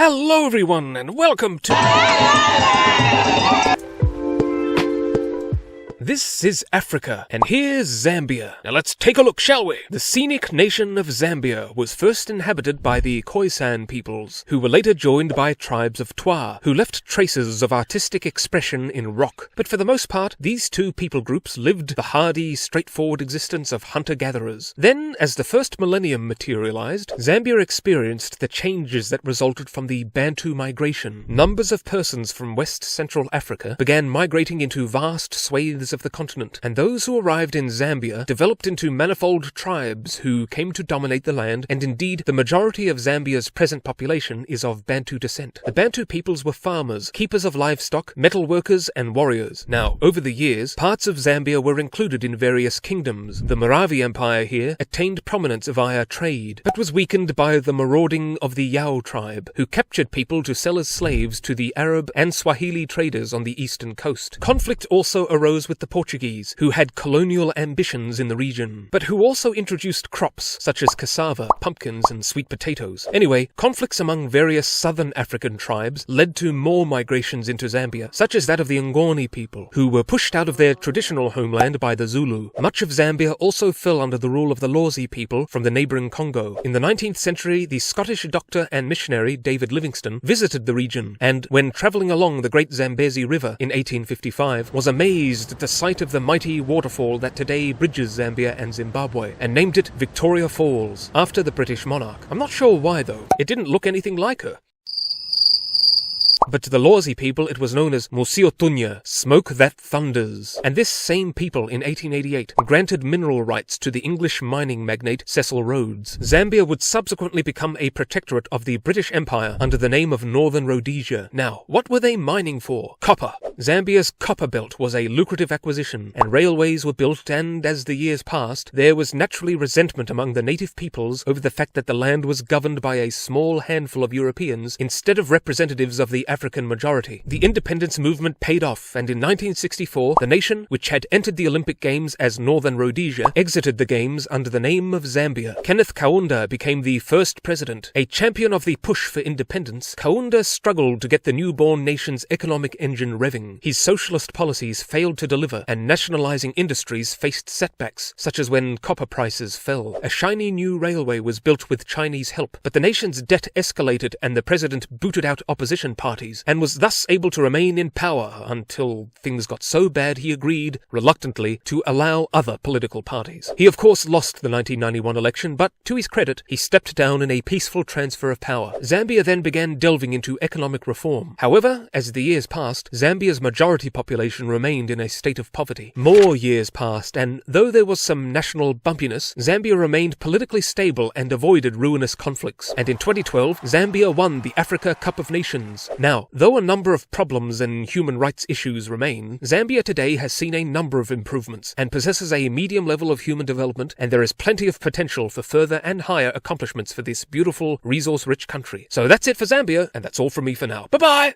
Hello everyone and welcome to... This is Africa, and here's Zambia. Now let's take a look, shall we? The scenic nation of Zambia was first inhabited by the Khoisan peoples, who were later joined by tribes of Twa, who left traces of artistic expression in rock. But for the most part, these two people groups lived the hardy, straightforward existence of hunter-gatherers. Then, as the first millennium materialized, Zambia experienced the changes that resulted from the Bantu migration. Numbers of persons from West Central Africa began migrating into vast swathes of the continent, and those who arrived in Zambia developed into manifold tribes who came to dominate the land, and indeed the majority of Zambia's present population is of Bantu descent. The Bantu peoples were farmers, keepers of livestock, metal workers, and warriors. Now, over the years, parts of Zambia were included in various kingdoms. The Maravi Empire here attained prominence via trade, but was weakened by the marauding of the Yao tribe, who captured people to sell as slaves to the Arab and Swahili traders on the eastern coast. Conflict also arose with the Portuguese, who had colonial ambitions in the region, but who also introduced crops such as cassava, pumpkins, and sweet potatoes. Anyway, conflicts among various southern African tribes led to more migrations into Zambia, such as that of the Ngoni people, who were pushed out of their traditional homeland by the Zulu. Much of Zambia also fell under the rule of the Lozi people from the neighbouring Congo. In the 19th century, the Scottish doctor and missionary David Livingstone visited the region, and when travelling along the Great Zambezi River in 1855, was amazed at the sight of the mighty waterfall that today bridges Zambia and Zimbabwe, and named it Victoria Falls, after the British monarch. I'm not sure why though, it didn't look anything like her. But to the Lozi people it was known as Musiotunya, smoke that thunders. And this same people in 1888 granted mineral rights to the English mining magnate Cecil Rhodes. Zambia would subsequently become a protectorate of the British Empire under the name of Northern Rhodesia. Now, what were they mining for? Copper. Zambia's copper belt was a lucrative acquisition, and railways were built, and as the years passed, there was naturally resentment among the native peoples over the fact that the land was governed by a small handful of Europeans instead of representatives of the African majority. The independence movement paid off, and in 1964, the nation, which had entered the Olympic Games as Northern Rhodesia, exited the Games under the name of Zambia. Kenneth Kaunda became the first president. A champion of the push for independence, Kaunda struggled to get the newborn nation's economic engine revving. His socialist policies failed to deliver, and nationalizing industries faced setbacks, such as when copper prices fell. A shiny new railway was built with Chinese help, but the nation's debt escalated and the president booted out opposition parties, and was thus able to remain in power until things got so bad he agreed, reluctantly, to allow other political parties. He of course lost the 1991 election, but to his credit, he stepped down in a peaceful transfer of power. Zambia then began delving into economic reform. However, as the years passed, Zambia's majority population remained in a state of poverty. More years passed, and though there was some national bumpiness, Zambia remained politically stable and avoided ruinous conflicts. And in 2012, Zambia won the Africa Cup of Nations. Now, though a number of problems and human rights issues remain, Zambia today has seen a number of improvements and possesses a medium level of human development, and there is plenty of potential for further and higher accomplishments for this beautiful, resource-rich country. So that's it for Zambia, and that's all from me for now. Bye-bye!